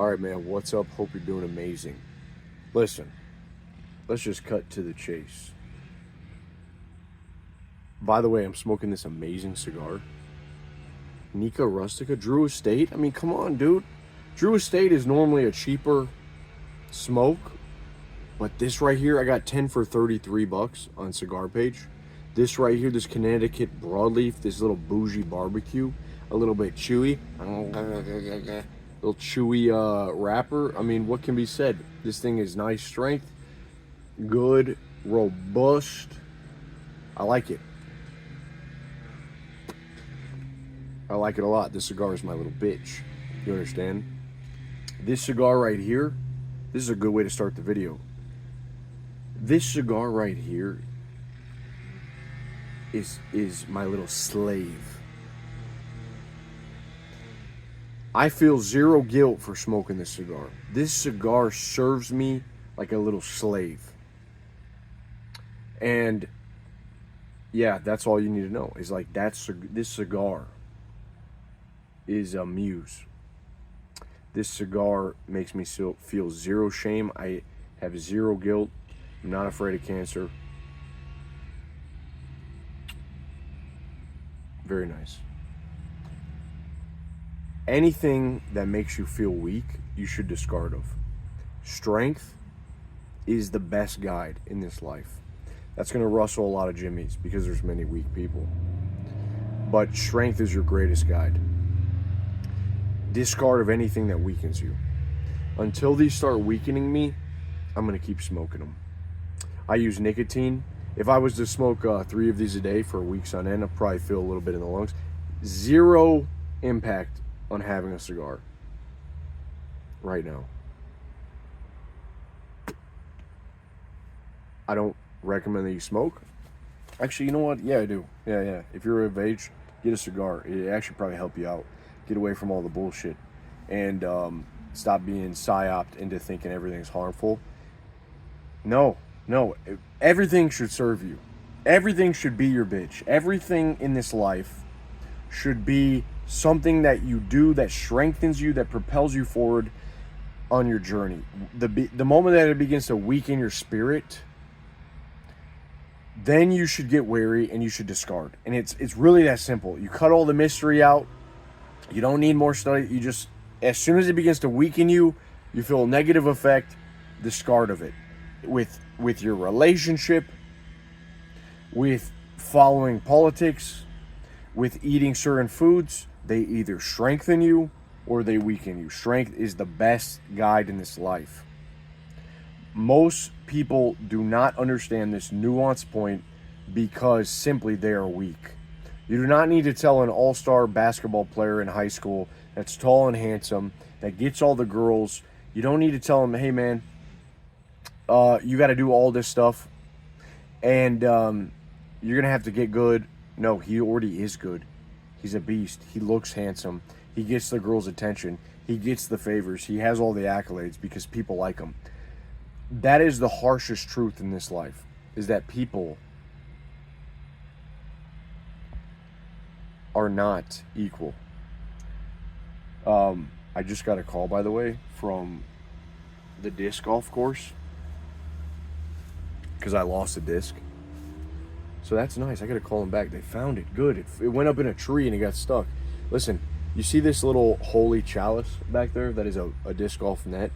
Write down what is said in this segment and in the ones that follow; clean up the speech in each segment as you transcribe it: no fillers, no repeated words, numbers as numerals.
Alright, man, what's up? Hope you're doing amazing. Listen, let's just cut to the chase. By the way, I'm smoking this amazing cigar. Nica Rustica, Drew Estate. I mean, come on, dude. Drew Estate is normally a cheaper smoke, but this right here, I got 10 for 33 bucks on Cigar Page. This right here, this Connecticut broadleaf, this little bougie barbecue, a little bit chewy. Little chewy wrapper. I mean, what can be said? This thing is nice strength, good, robust. I like it. I like it a lot. This cigar is my little bitch. You understand? This cigar right here, this is a good way to start the video. This cigar right here is my little slave. I feel zero guilt for smoking this cigar. This cigar serves me like a little slave. And yeah, that's all you need to know. Is like this cigar is a muse. This cigar makes me feel zero shame. I have zero guilt. I'm not afraid of cancer. Very nice. Anything that makes you feel weak, you should discard of. Strength is the best guide in this life. That's going to rustle a lot of jimmies because there's many weak people. But strength is your greatest guide. Discard of anything that weakens you. Until these start weakening me, I'm going to keep smoking them. I use nicotine. If I was to smoke 3 of these a day for weeks on end, I'd probably feel a little bit in the lungs. Zero impact on having a cigar right now. I don't recommend that you smoke. Actually, you know what? Yeah, I do. Yeah. If you're of age, get a cigar. It actually probably help you out. Get away from all the bullshit. And stop being psyoped into thinking everything's harmful. No. Everything should serve you. Everything should be your bitch. Everything in this life should be something that you do that strengthens you, that propels you forward on your journey. The moment that it begins to weaken your spirit, then you should get wary and you should discard. And it's really that simple. You cut all the mystery out. You don't need more study. You just, as soon as it begins to weaken you, you feel a negative effect, discard of it. With your relationship, with following politics, with eating certain foods, they either strengthen you or they weaken you. Strength is the best guide in this life. Most people do not understand this nuanced point because simply they are weak. You do not need to tell an all-star basketball player in high school that's tall and handsome, that gets all the girls, you don't need to tell him, hey man, you got to do all this stuff and you're going to have to get good. No, he already is good. He's a beast. He looks handsome. He gets the girls' attention. He gets the favors. He has all the accolades because people like him. That is the harshest truth in this life, is that people are not equal. I just got a call, by the way, from the disc golf course because I lost a disc. So that's nice. I got to call them back. They found it. Good. It went up in a tree and it got stuck. Listen, you see this little holy chalice back there? That is a disc golf net.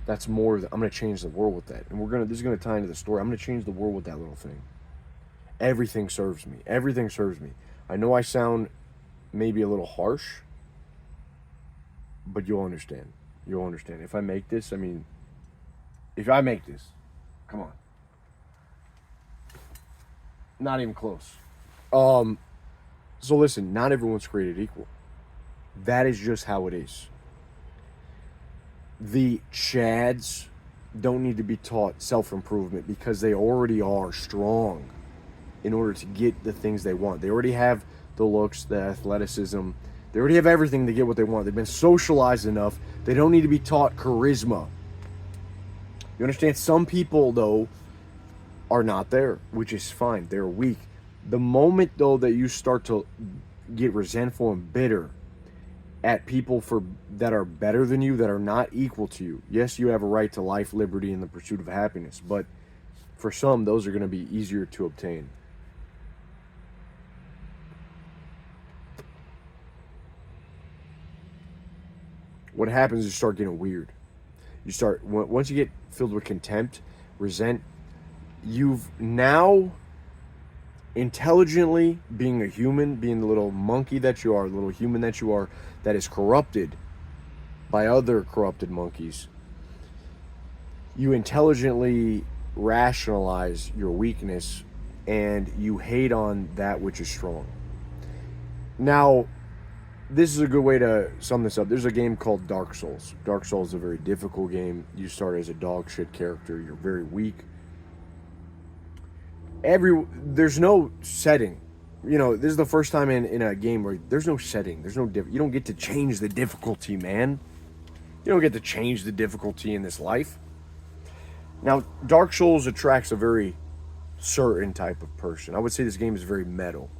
That's more. I'm going to change the world with that. And this is going to tie into the story. I'm going to change the world with that little thing. Everything serves me. Everything serves me. I know I sound maybe a little harsh, but you'll understand. You'll understand. If I make this, come on. Not even close. So listen, not everyone's created equal. That is just how it is. The Chads don't need to be taught self-improvement because they already are strong in order to get the things they want. They already have the looks, the athleticism. They already have everything to get what they want. They've been socialized enough. They don't need to be taught charisma. You understand? Some people, though, are not there, which is fine. They're weak. The moment, though, that you start to get resentful and bitter, at people that are better than you, that are not equal to you. Yes, you have a right to life, liberty, and the pursuit of happiness, but for some, those are going to be easier to obtain. What happens is you start getting weird. Once you get filled with contempt, resent, you've now intelligently, being a human, being the little monkey that you are, the little human that you are, that is corrupted by other corrupted monkeys, you intelligently rationalize your weakness and you hate on that which is strong. Now, this is a good way to sum this up. There's a game called Dark Souls. Dark Souls is a very difficult game. You start as a dog shit character. You're very weak. There's no setting. This is the first time in a game where there's no setting. You don't get to change the difficulty, man. You don't get to change the difficulty in this life. Now, Dark Souls attracts a very certain type of person. I would say this game is very metal.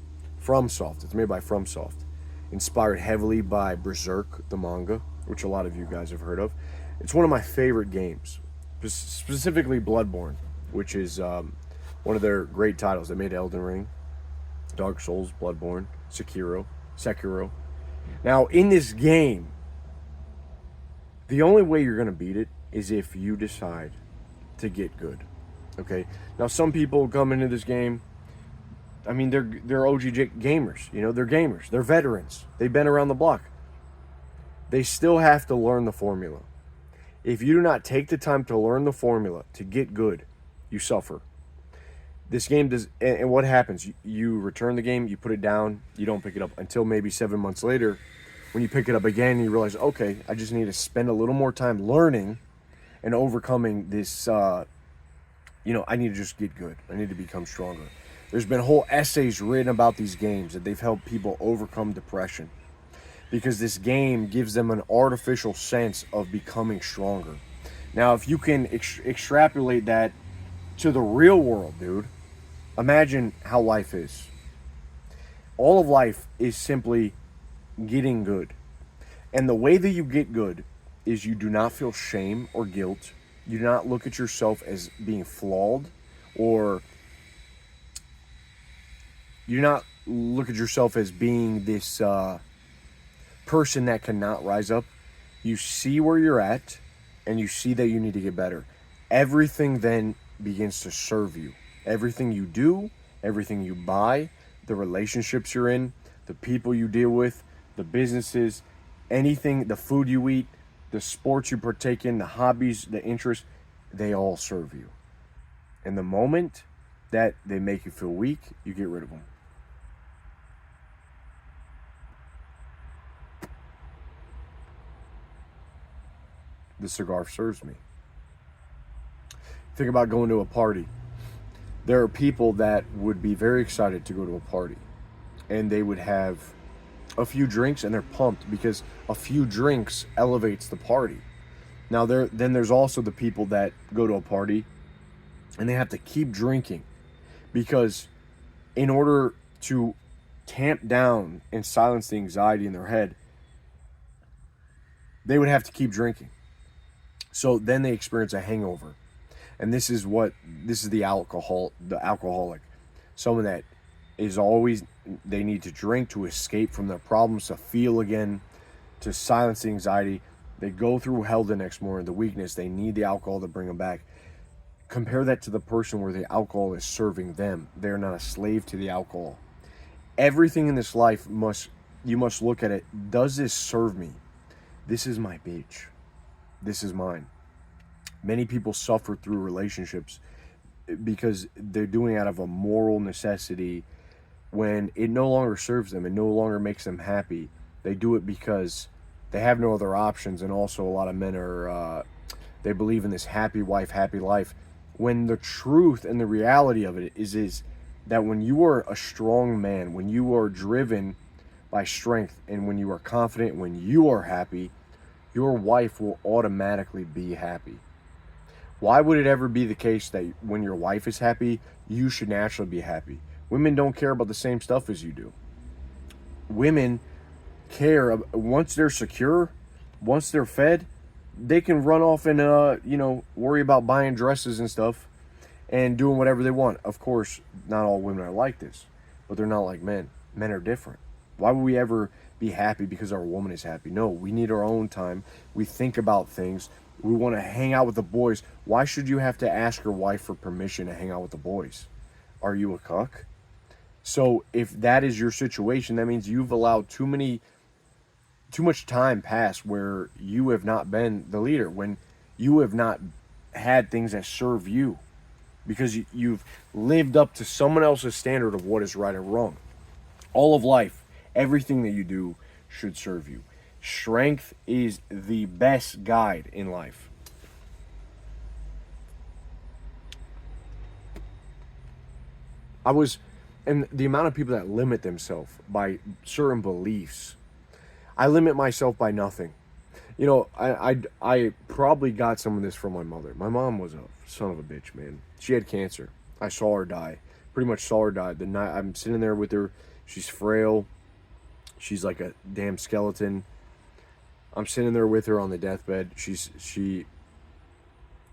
FromSoft. It's made by FromSoft. Inspired heavily by Berserk, the manga, which a lot of you guys have heard of. It's one of my favorite games. Specifically Bloodborne, which is one of their great titles. They made Elden Ring, Dark Souls, Bloodborne, Sekiro. Now, in this game, the only way you're going to beat it is if you decide to get good. Okay? Now, some people come into this game, I mean, they're OG gamers. They're gamers. They're veterans. They've been around the block. They still have to learn the formula. If you do not take the time to learn the formula to get good, you suffer. This game does, and what happens? You return the game, you put it down, you don't pick it up until maybe 7 months later, when you pick it up again, you realize, okay, I just need to spend a little more time learning and overcoming this. I need to just get good. I need to become stronger. There's been whole essays written about these games that they've helped people overcome depression because this game gives them an artificial sense of becoming stronger. Now, if you can extrapolate that to the real world, dude, imagine how life is. All of life is simply getting good. And the way that you get good is you do not feel shame or guilt. You do not look at yourself as being flawed, or you do not look at yourself as being this person that cannot rise up. You see where you're at, and you see that you need to get better. Everything then begins to serve you. Everything you do, everything you buy, the relationships you're in, the people you deal with, the businesses, anything, the food you eat, the sports you partake in, the hobbies, the interests, they all serve you. And the moment that they make you feel weak, you get rid of them. The cigar serves me. Think about going to a party. There are people that would be very excited to go to a party, and they would have a few drinks and they're pumped because a few drinks elevates the party. Now then there's also the people that go to a party and they have to keep drinking because in order to tamp down and silence the anxiety in their head, they would have to keep drinking. So then they experience a hangover. And this is the alcoholic. Someone that is always, they need to drink to escape from their problems, to feel again, to silence the anxiety. They go through hell the next morning, the weakness. They need the alcohol to bring them back. Compare that to the person where the alcohol is serving them. They're not a slave to the alcohol. Everything in this life you must look at it. Does this serve me? This is my bitch. This is mine. Many people suffer through relationships because they're doing it out of a moral necessity when it no longer serves them. It no longer makes them happy. They do it because they have no other options. And also a lot of men they believe in this happy wife, happy life. When the truth and the reality of it is that when you are a strong man, when you are driven by strength, and when you are confident, when you are happy, your wife will automatically be happy. Why would it ever be the case that when your wife is happy, you should naturally be happy? Women don't care about the same stuff as you do. Women care. Once they're secure, once they're fed, they can run off and worry about buying dresses and stuff and doing whatever they want. Of course, not all women are like this, but they're not like men. Men are different. Why would we ever be happy because our woman is happy? No, we need our own time. We think about things. We want to hang out with the boys. Why should you have to ask your wife for permission to hang out with the boys? Are you a cuck? So if that is your situation, that means you've allowed too much time pass where you have not been the leader, when you have not had things that serve you, because you've lived up to someone else's standard of what is right and wrong. All of life, everything that you do should serve you. Strength is the best guide in life. And the amount of people that limit themselves by certain beliefs. I limit myself by nothing. I probably got some of this from my mother. My mom was a son of a bitch, man. She had cancer. I saw her die. Pretty much saw her die. The night I'm sitting there with her, she's frail. She's like a damn skeleton. I'm sitting there with her on the deathbed.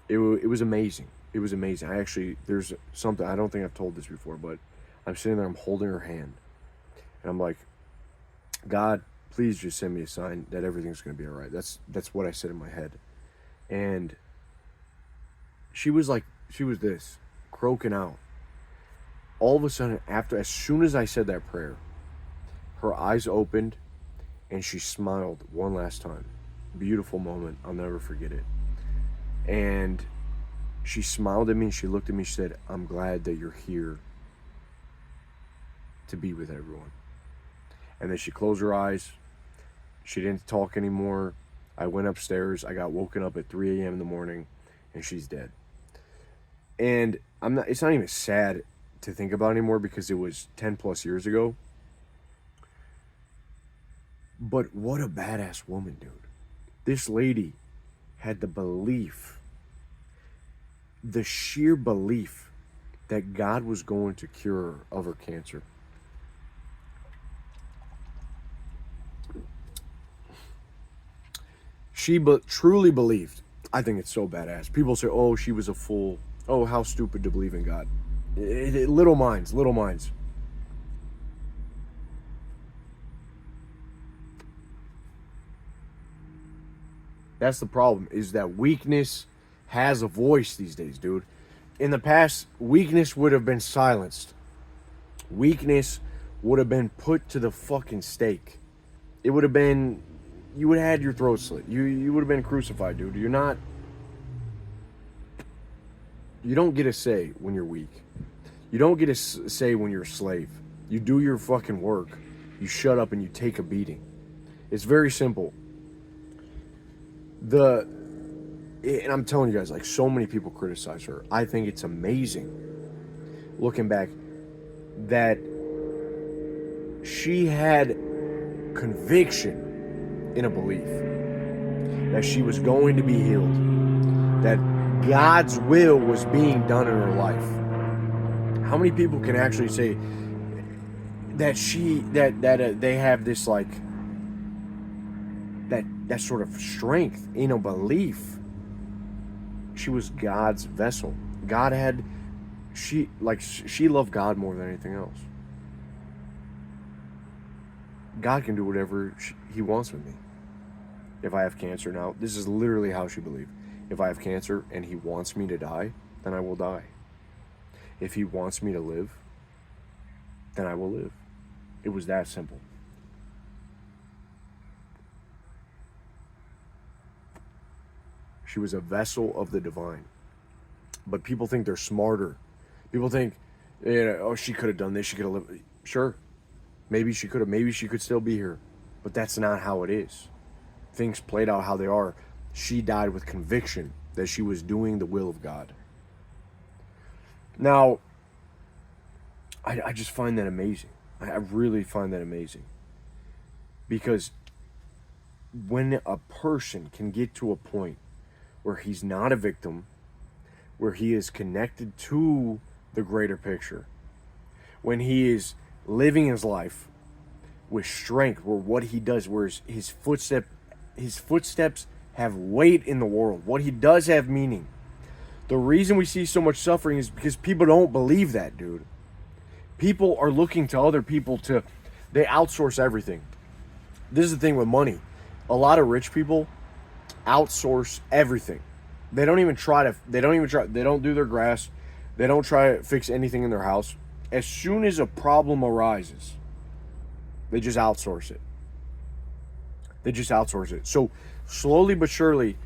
It was amazing. It was amazing. There's something, I don't think I've told this before, but I'm sitting there, I'm holding her hand. And I'm like, God, please just send me a sign that everything's going to be all right. That's what I said in my head. And she was this, croaking out. All of a sudden, as soon as I said that prayer, her eyes opened and she smiled one last time. Beautiful moment. I'll never forget it. And she smiled at me and she looked at me. She said, I'm glad that you're here to be with everyone. And then she closed her eyes. She didn't talk anymore. I went upstairs. I got woken up at 3 a.m. in the morning and she's dead. And it's not even sad to think about anymore because it was 10 plus years ago. But what a badass woman, dude. This lady had the belief, the sheer belief that God was going to cure her of her cancer. She truly believed. I think it's so badass. People say, oh, she was a fool. Oh, how stupid to believe in God. Little minds. That's the problem, is that weakness has a voice these days, dude. In the past, weakness would have been silenced. Weakness would have been put to the fucking stake. It would have been, you would have had your throat slit. You would have been crucified, dude. You don't get a say when you're weak. You don't get a say when you're a slave. You do your fucking work. You shut up and you take a beating. It's very simple. And I'm telling you guys, like, so many people criticize her. I think it's amazing, looking back, that she had conviction in a belief that she was going to be healed, that God's will was being done in her life. How many people can actually say that they have this, like, that sort of strength in a belief? She was God's vessel. She loved God more than anything else. God can do whatever he wants with me. If I have cancer now, this is literally how she believed. If I have cancer and he wants me to die, then I will die. If he wants me to live, then I will live. It was that simple. She was a vessel of the divine. But people think they're smarter. People think, oh, she could have done this. She could have lived. Sure. Maybe she could have. Maybe she could still be here. But that's not how it is. Things played out how they are. She died with conviction that she was doing the will of God. Now, I just find that amazing. I really find that amazing. Because when a person can get to a point where he's not a victim, where he is connected to the greater picture, when he is living his life with strength, where what he does, where his footsteps have weight in the world. What he does have meaning. The reason we see so much suffering is because people don't believe that, dude. People are looking to other people they outsource everything. This is the thing with money. A lot of rich people outsource everything. They don't do their grass. They don't try to fix anything in their house. As soon as a problem arises, they just outsource it. So slowly but surely,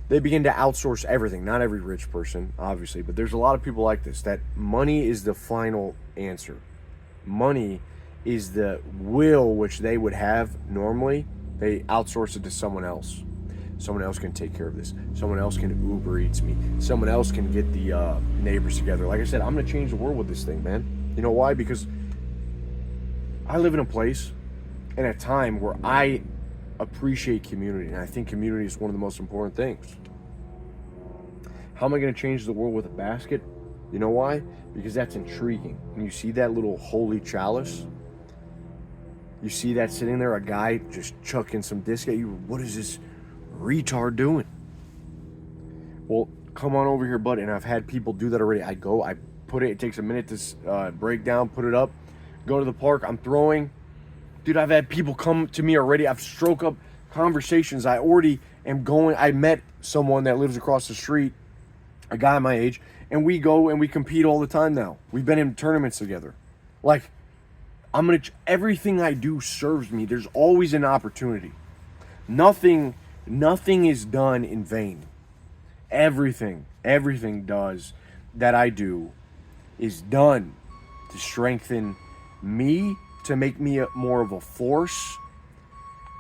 they begin to outsource everything. Not every rich person, obviously, but there's a lot of people like this, that money is the final answer. Money is the will which they would have normally. They outsource it to someone else. Someone else can take care of this. Someone else can Uber Eats me. Someone else can get the neighbors together. Like I said, I'm going to change the world with this thing, man. You know why? Because I live in a place and a time where I appreciate community. And I think community is one of the most important things. How am I going to change the world with a basket? You know why? Because that's intriguing. When you see that little holy chalice, you see that sitting there, a guy just chucking some disc at you. What is this retard doing? Well, come on over here, bud. And I've had people do that already. I put it takes a minute to break down, put it up, go to the park. I'm throwing. Dude, I've had people come to me already. I've struck up conversations. I already am going. I met someone that lives across the street, a guy my age, and we go and we compete all the time now. We've been in tournaments together. Like, everything I do serves me. There's always an opportunity. Nothing is done in vain. Everything that I do is done to strengthen me, to make me more of a force,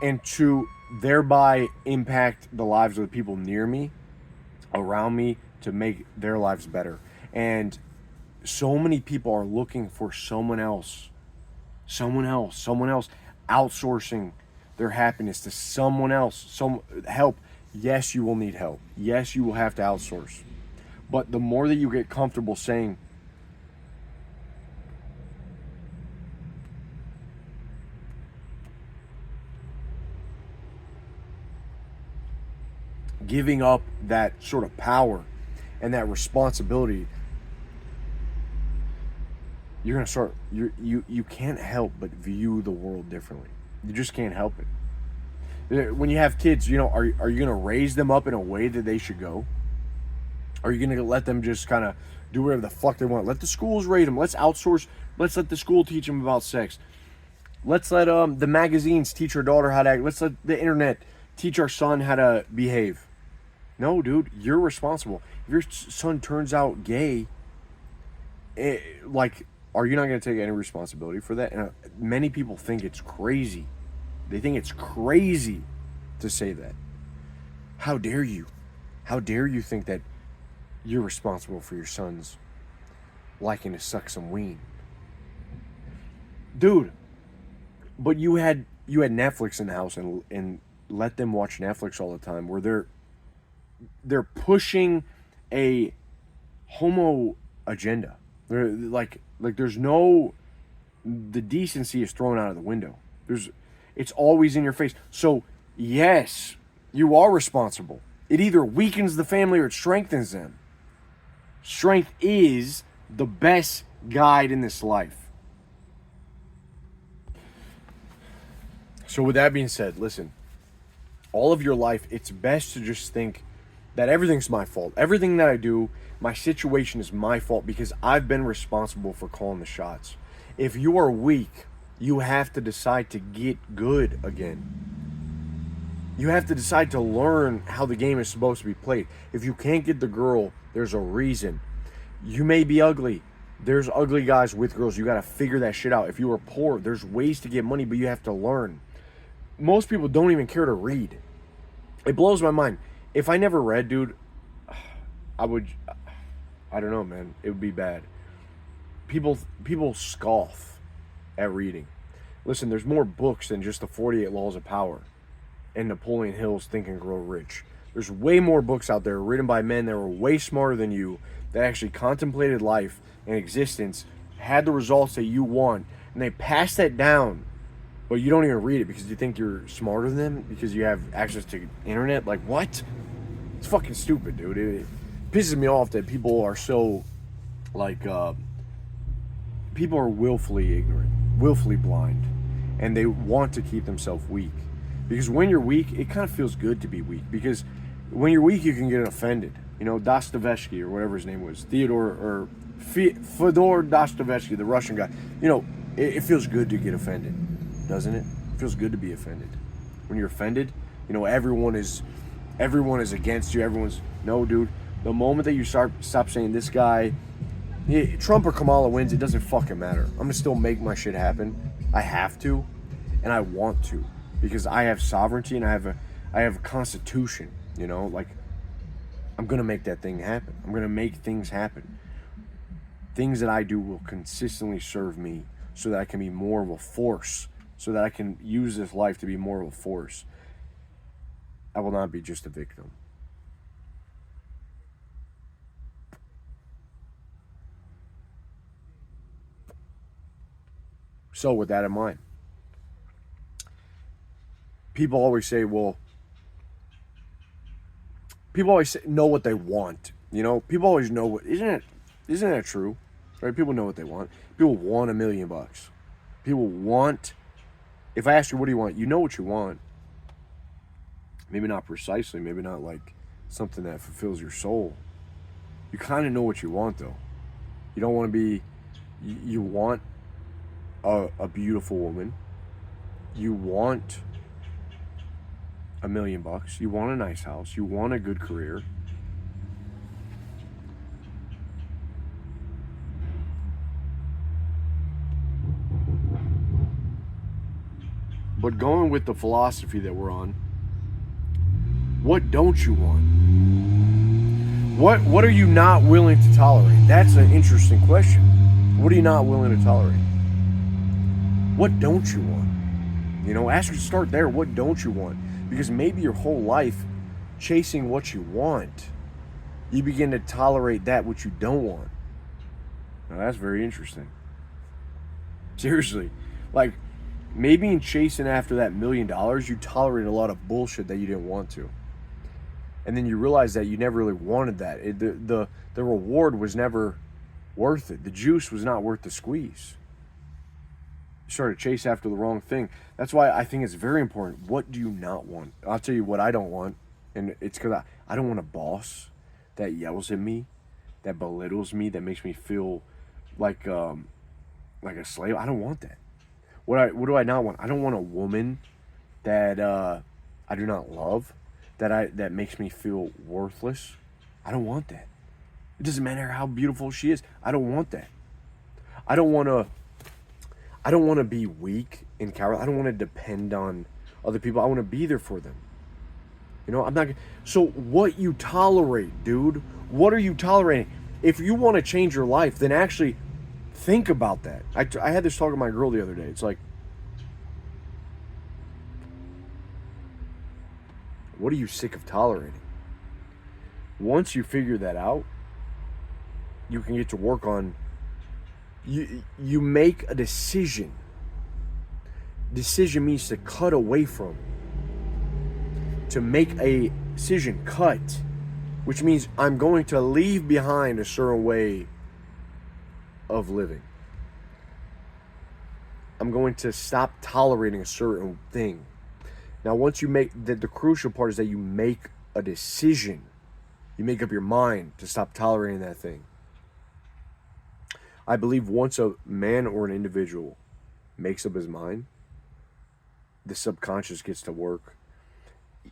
and to thereby impact the lives of the people near me, around me, to make their lives better. And so many people are looking for someone else outsourcing their happiness to someone else, some help. Yes, you will need help. Yes, you will have to outsource. But the more that you get comfortable saying, giving up that sort of power and that responsibility, you're going to start, you can't help but view the world differently. You just can't help it. When you have kids, are you going to raise them up in a way that they should go? Are you going to let them just kind of do whatever the fuck they want? Let the schools raise them. Let's outsource. Let's let the school teach them about sex. Let's let the magazines teach our daughter how to act. Let's let the internet teach our son how to behave. No, dude, you're responsible. If your son turns out gay, are you not going to take any responsibility for that? And many people think it's crazy. They think it's crazy to say that. How dare you? How dare you think that you're responsible for your son's liking to suck some ween? Dude, but you had Netflix in the house and let them watch Netflix all the time, where they're pushing a homo agenda. They're like there's no, the decency is thrown out of the window. It's always in your face. So yes, you are responsible. It either weakens the family or it strengthens them. Strength is the best guide in this life. So with that being said, listen, all of your life, it's best to just think that everything's my fault. Everything that I do, my situation is my fault because I've been responsible for calling the shots. If you are weak, you have to decide to get good again. You have to decide to learn how the game is supposed to be played. If you can't get the girl, there's a reason. You may be ugly. There's ugly guys with girls. You got to figure that shit out. If you are poor, there's ways to get money, but you have to learn. Most people don't even care to read. It blows my mind. If I never read, dude, I don't know, man. It would be bad. People scoff at reading. Listen, there's more books than just the 48 Laws of Power and Napoleon Hill's Think and Grow Rich. There's way more books out there written by men that were way smarter than you, that actually contemplated life and existence, had the results that you want, and they passed that down but you don't even read it because you think you're smarter than them because you have access to internet. Like, what? It's fucking stupid, dude. It pisses me off that people are so, like, people are willfully ignorant, willfully blind, and they want to keep themselves weak. Because when you're weak, it kind of feels good to be weak. Because when you're weak, you can get offended. You know, Dostoevsky, or whatever his name was, Fyodor Dostoevsky, the Russian guy. You know, it feels good to get offended, doesn't it? It feels good to be offended. When you're offended, you know, everyone is against you. No, dude. The moment that you stop saying this guy, Trump or Kamala wins, it doesn't fucking matter. I'm gonna still make my shit happen. I have to, and I want to, because I have sovereignty and I have a constitution. You know, like, I'm gonna make that thing happen. I'm gonna make things happen. Things that I do will consistently serve me, so that I can be more of a force, so that I can use this life to be more of a force. I will not be just a victim. So with that in mind, people always say, well, people always know what they want. You know, people always know what, isn't that true? Right? People know what they want. People want $1 million. People want, if I ask you, what do you want? You know what you want. Maybe not precisely, maybe not like something that fulfills your soul. You kind of know what you want, though. You don't want to be, you want a beautiful woman. You want $1 million. You want a nice house. You want a good career. But going with the philosophy that we're on, what don't you want? What are you not willing to tolerate? That's an interesting question. What are you not willing to tolerate? What don't you want? You know, start there. What don't you want? Because maybe your whole life chasing what you want, you begin to tolerate that which you don't want. Now that's very interesting. Seriously. Like, maybe in chasing after that $1 million, you tolerate a lot of bullshit that you didn't want to. And then you realize that you never really wanted that. The reward was never worth it. The juice was not worth the squeeze. You started to chase after the wrong thing. That's why I think it's very important. What do you not want? I'll tell you what I don't want. And it's because I don't want a boss that yells at me, that belittles me, that makes me feel like a slave. I don't want that. What do I not want? I don't want a woman that I do not love, that makes me feel worthless. I don't want that. It doesn't matter how beautiful she is. I don't want that. I don't want to be weak and cowardly. I don't want to depend on other people. I want to be there for them. You know, I'm not. So what you tolerate, dude? What are you tolerating? If you want to change your life, then actually think about that. I had this talk with my girl the other day. It's like, what are you sick of tolerating? Once you figure that out, you can get to work on, you make a decision. Decision means to cut away from. To make a decision, cut, which means I'm going to leave behind a certain way of living. I'm going to stop tolerating a certain thing. Now, once you make the crucial part is that you make a decision. You make up your mind to stop tolerating that thing. I believe once a man or an individual makes up his mind, the subconscious gets to work.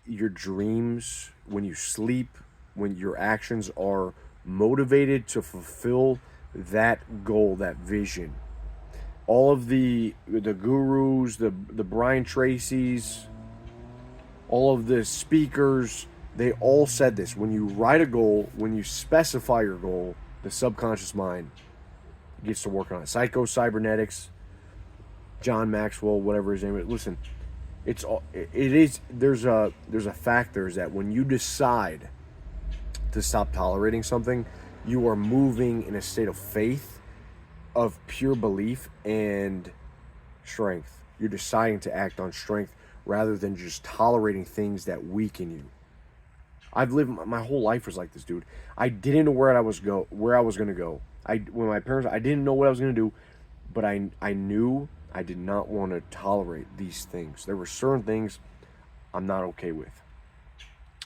Your dreams, when you sleep, when your actions are motivated to fulfill that goal, that vision. All of the gurus, the Brian Tracy's, all of the speakers, they all said this. When you write a goal, when you specify your goal, the subconscious mind gets to work on it. Psycho-cybernetics, John Maxwell, whatever his name is. Listen, there's a factor is that when you decide to stop tolerating something, you are moving in a state of faith, of pure belief and strength. You're deciding to act on strength rather than just tolerating things that weaken you. I've lived my whole life was like this, dude. I didn't know where I was gonna go. When my parents, I didn't know what I was gonna do, but I knew I did not want to tolerate these things. There were certain things I'm not okay with.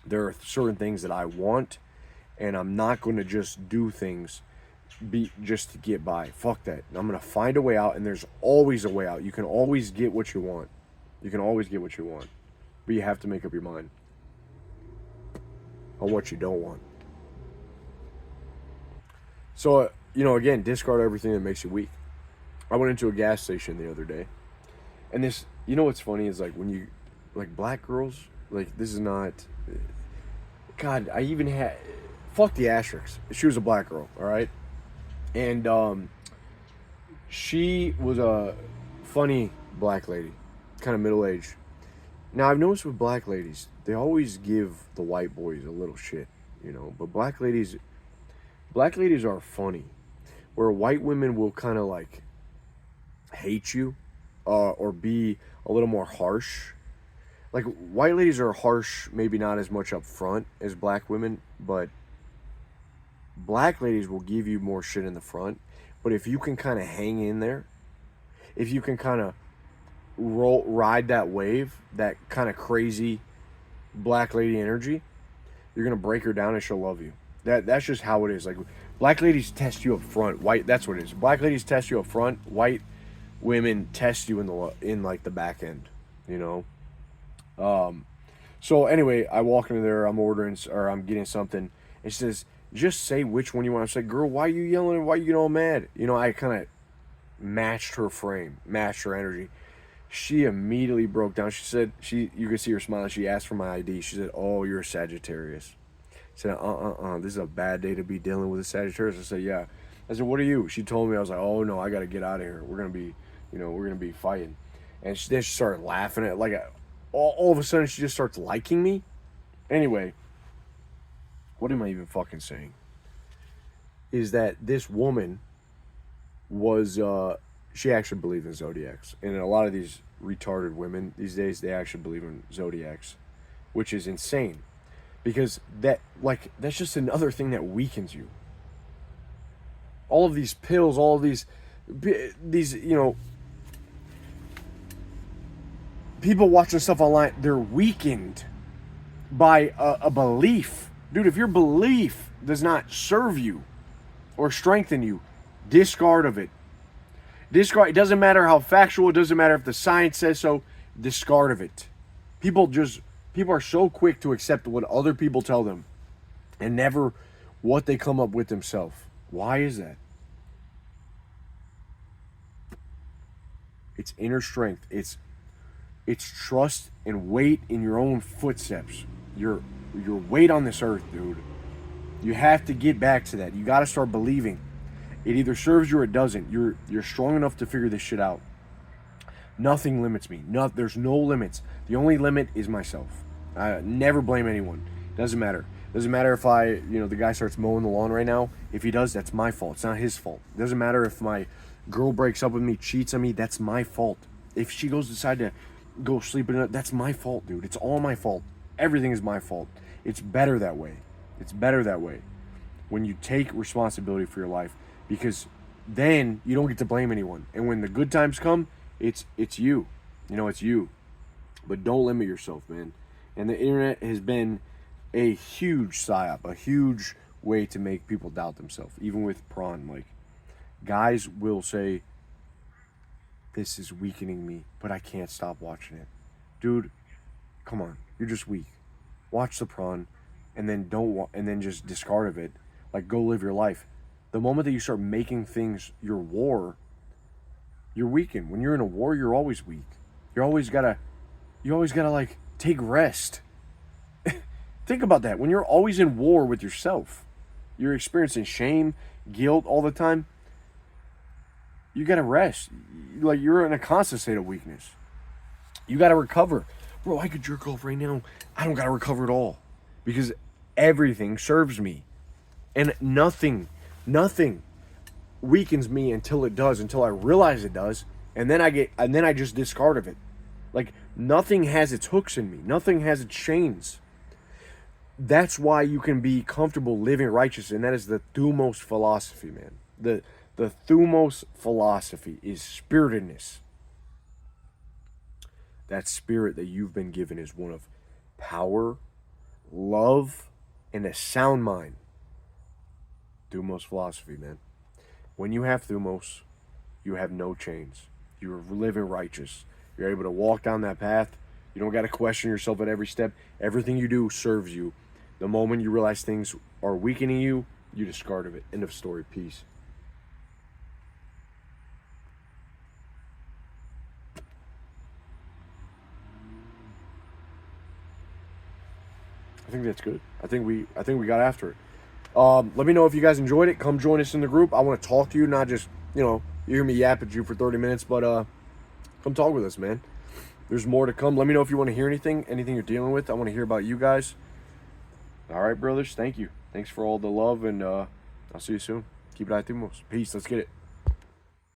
There are certain things that I want, and I'm not going to just do things just to get by. Fuck that. I'm going to find a way out, and there's always a way out. You can always get what you want. You can always get what you want. But you have to make up your mind on what you don't want. So, again, discard everything that makes you weak. I went into a gas station the other day, and this, what's funny is, like, when you, like, black girls, like, this is not, God, I even had, fuck the asterisks. She was a black girl, all right? And, she was a funny black lady, kind of middle-aged. Now, I've noticed with black ladies, they always give the white boys a little shit, but black ladies are funny, where white women will kind of, like, hate you, or be a little more harsh. Like, white ladies are harsh, maybe not as much up front as black women, but black ladies will give you more shit in the front. But if you can kind of hang in there, if you can kind of ride that wave, that kind of crazy black lady energy, you're gonna break her down and she'll love you. That's just how it is. Like, black ladies test you up front. That's what it is. Black ladies test you up front. White women test you in like the back end. So anyway, I walk into there. I'm getting something. It says, just say which one you want. I said, girl, why are you yelling? Why are you getting all mad? I kind of matched her frame, matched her energy. She immediately broke down. She said, you could see her smiling. She asked for my ID. She said, oh, you're a Sagittarius. I said, this is a bad day to be dealing with a Sagittarius. I said, yeah. I said, what are you? She told me. I was like, oh no, I got to get out of here. We're going to be fighting. And then she started laughing at, like, all of a sudden she just starts liking me. Anyway, what am I even fucking saying? Is that this woman was, she actually believed in zodiacs. And a lot of these retarded women these days, they actually believe in zodiacs, which is insane. Because that's just another thing that weakens you. All of these pills, all of these, people watching stuff online, they're weakened by a belief. Dude, if your belief does not serve you or strengthen you, discard of it. Discard. It doesn't matter how factual, it doesn't matter if the science says so, discard of it. People are so quick to accept what other people tell them and never what they come up with themselves. Why is that? It's inner strength. It's trust and weight in your own footsteps. Your weight on this earth, dude. You have to get back to that. You got to start believing. It either serves you or it doesn't. You're strong enough to figure this shit out. Nothing limits me. There's no limits. The only limit is myself. I never blame anyone. Doesn't matter. Doesn't matter if the guy starts mowing the lawn right now. If he does, that's my fault. It's not his fault. Doesn't matter if my girl breaks up with me, cheats on me. That's my fault. If she decide to go sleep in it, that's my fault, dude. It's all my fault. Everything is my fault. It's better that way. It's better that way. When you take responsibility for your life, because then you don't get to blame anyone. And when the good times come, it's you. It's you. But don't limit yourself, man. And the internet has been a huge psyop, a huge way to make people doubt themselves. Even with prawn, like, guys will say, this is weakening me, but I can't stop watching it. Dude, come on. You're just weak. Watch the prawn, and then just discard of it. Like, go live your life. The moment that you start making things your war, you're weakened. When you're in a war, you're always weak. You always gotta like take rest. Think about that. When you're always in war with yourself, you're experiencing shame, guilt all the time. You gotta rest. Like, you're in a constant state of weakness. You gotta recover. Bro, I could jerk off right now. I don't gotta recover at all. Because everything serves me. And nothing weakens me until it does, until I realize it does. And then I just discard of it. Like, nothing has its hooks in me. Nothing has its chains. That's why you can be comfortable living righteous, and that is the thumos philosophy, man. The thumos philosophy is spiritedness. That spirit that you've been given is one of power, love, and a sound mind. Thumos philosophy, man. When you have thumos, you have no chains. You're living righteous. You're able to walk down that path. You don't got to question yourself at every step. Everything you do serves you. The moment you realize things are weakening you, you discard of it. End of story. Peace. I think that's good. I think we got after it. Let me know if you guys enjoyed it. Come join us in the group. I want to talk to you, not just, you hear me yap at you for 30 minutes, but come talk with us, man. There's more to come. Let me know if you want to hear anything you're dealing with. I want to hear about you guys. All right, brothers. Thank you. Thanks for all the love, and I'll see you soon. Keep it at Thumos. Peace. Let's get it.